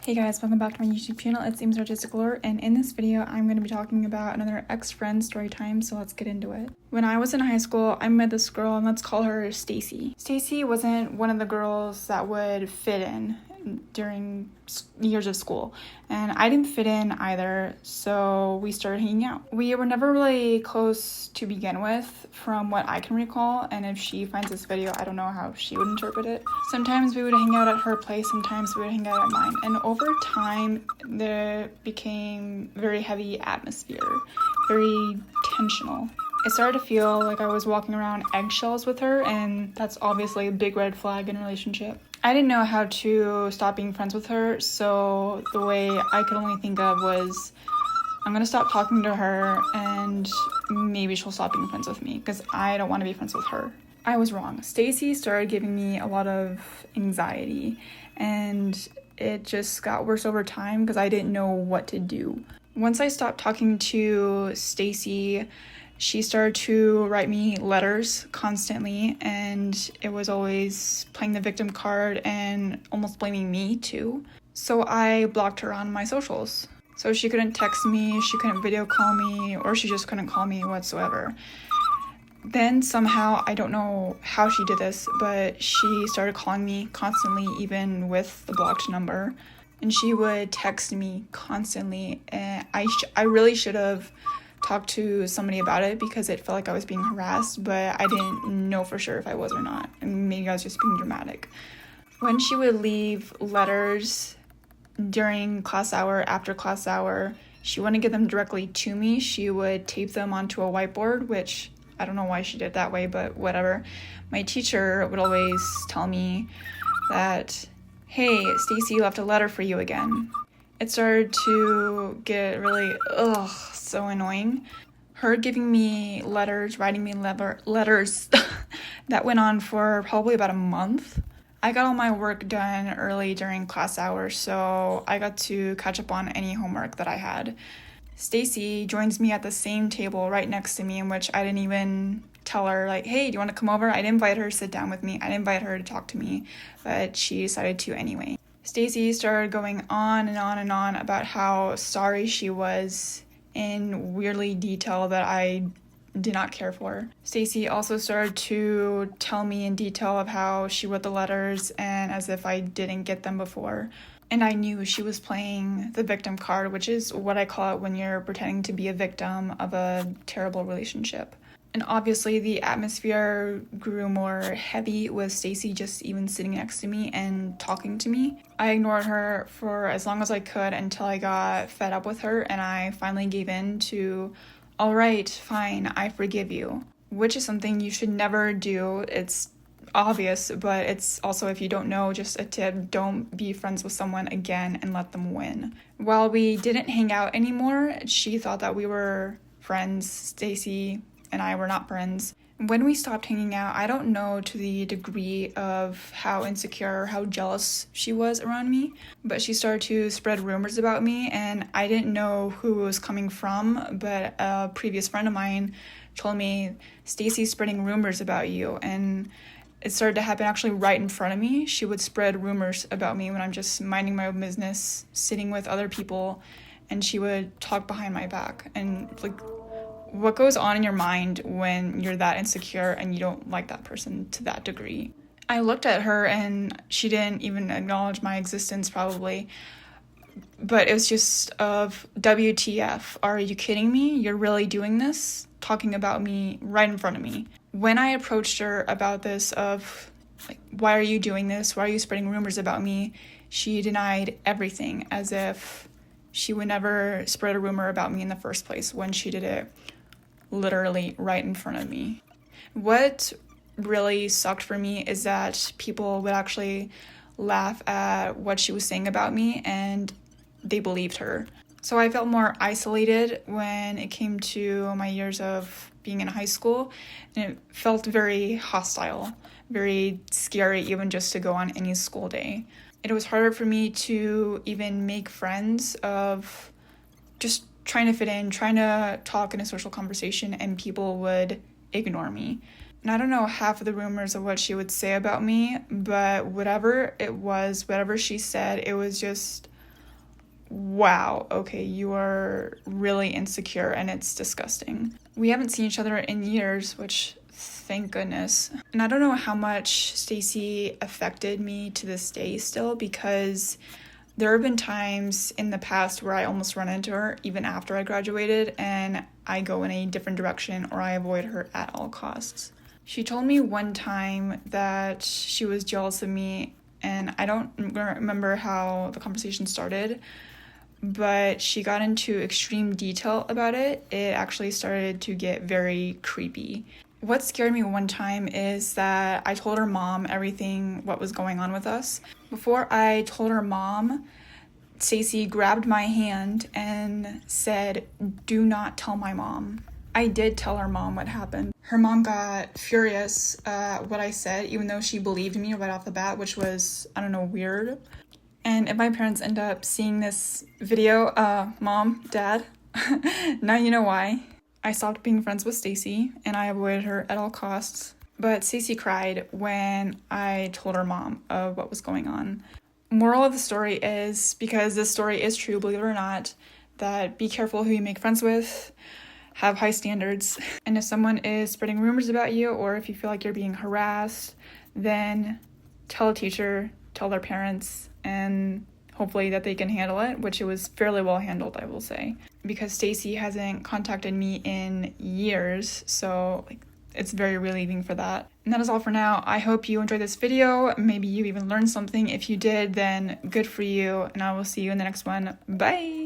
Hey guys, welcome back to my YouTube channel. It's Ames Artistic Lore, and in this video I'm going to be talking about another ex-friend story time, so let's get into it. When I was in high school, I met this girl, and let's call her Stacy. Stacy wasn't one of the girls that would fit in during years of school, and I didn't fit in either, so we started hanging out. We were never really close to begin with, from what I can recall, and if she finds this video, I don't know how she would interpret it. Sometimes we would hang out at her place, sometimes we would hang out at mine, and over time, there became very heavy atmosphere, very tensional. I started to feel like I was walking around eggshells with her, and that's obviously a big red flag in a relationship. I didn't know how to stop being friends with her, so the way I could only think of was, I'm gonna stop talking to her and maybe she'll stop being friends with me, because I don't want to be friends with her. I was wrong. Stacy started giving me a lot of anxiety, and it just got worse over time because I didn't know what to do. Once I stopped talking to Stacy, she started to write me letters constantly, and it was always playing the victim card and almost blaming me too. So I blocked her on my socials. So she couldn't text me, she couldn't video call me, or she just couldn't call me whatsoever. Then somehow, I don't know how she did this, but she started calling me constantly, even with the blocked number. And she would text me constantly, and I really should have talked to somebody about it because it felt like I was being harassed, but I didn't know for sure if I was or not. And maybe I was just being dramatic. When she would leave letters during class hour, after class hour, she wouldn't get them directly to me. She would tape them onto a whiteboard, which I don't know why she did it that way, but whatever. My teacher would always tell me that, hey, Stacy left a letter for you again. It started to get really, so annoying. Her giving me letters, writing me letters, that went on for probably about a month. I got all my work done early during class hours, so I got to catch up on any homework that I had. Stacy joins me at the same table right next to me, in which I didn't even tell her, like, hey, do you want to come over? I didn't invite her to sit down with me. I didn't invite her to talk to me, but she decided to anyway. Stacy started going on and on and on about how sorry she was in weirdly detail that I did not care for. Stacy also started to tell me in detail of how she wrote the letters and as if I didn't get them before. And I knew she was playing the victim card, which is what I call it when you're pretending to be a victim of a terrible relationship. And obviously the atmosphere grew more heavy with Stacy just even sitting next to me and talking to me. I ignored her for as long as I could until I got fed up with her and I finally gave in to, all right, fine, I forgive you, which is something you should never do. It's obvious, but it's also, if you don't know, just a tip: don't be friends with someone again and let them win. While we didn't hang out anymore, she thought that we were friends. Stacy and I were not friends. When we stopped hanging out, I don't know to the degree of how insecure or how jealous she was around me, but she started to spread rumors about me, and I didn't know who it was coming from, but a previous friend of mine told me, Stacy's spreading rumors about you, and it started to happen actually right in front of me. She would spread rumors about me when I'm just minding my own business, sitting with other people, and she would talk behind my back. And like, what goes on in your mind when you're that insecure and you don't like that person to that degree? I looked at her and she didn't even acknowledge my existence probably, but it was just of WTF, are you kidding me? You're really doing this? Talking about me right in front of me. When I approached her about this of, like, why are you doing this? Why are you spreading rumors about me? She denied everything, as if she would never spread a rumor about me in the first place when she did it literally right in front of me. What really sucked for me is that people would actually laugh at what she was saying about me and they believed her. So I felt more isolated when it came to my years of being in high school, and it felt very hostile, very scary even just to go on any school day. It was harder for me to even make friends of just trying to fit in, trying to talk in a social conversation, and people would ignore me. And I don't know half of the rumors of what she would say about me, but whatever it was, whatever she said, it was just wow, okay, you are really insecure and it's disgusting. We haven't seen each other in years, which thank goodness. And I don't know how much Stacy affected me to this day still, because there have been times in the past where I almost run into her even after I graduated and I go in a different direction or I avoid her at all costs. She told me one time that she was jealous of me, and I don't remember how the conversation started, but she got into extreme detail about it. It actually started to get very creepy. What scared me one time is that I told her mom everything what was going on with us. Before I told her mom, Stacy grabbed my hand and said, "Do not tell my mom." I did tell her mom what happened. Her mom got furious at what I said, even though she believed me right off the bat, which was, I don't know, weird. And if my parents end up seeing this video, Mom, Dad, now you know why. I stopped being friends with Stacy and I avoided her at all costs. But Stacy cried when I told her mom of what was going on. Moral of the story is, because this story is true, believe it or not, that be careful who you make friends with, have high standards, and if someone is spreading rumors about you or if you feel like you're being harassed, then tell a teacher, tell their parents, and hopefully that they can handle it, which it was fairly well handled, I will say, because Stacy hasn't contacted me in years, so it's very relieving for that. And that is all for now. I hope you enjoyed this video. Maybe you even learned something. If you did, then good for you, and I will see you in the next one. Bye!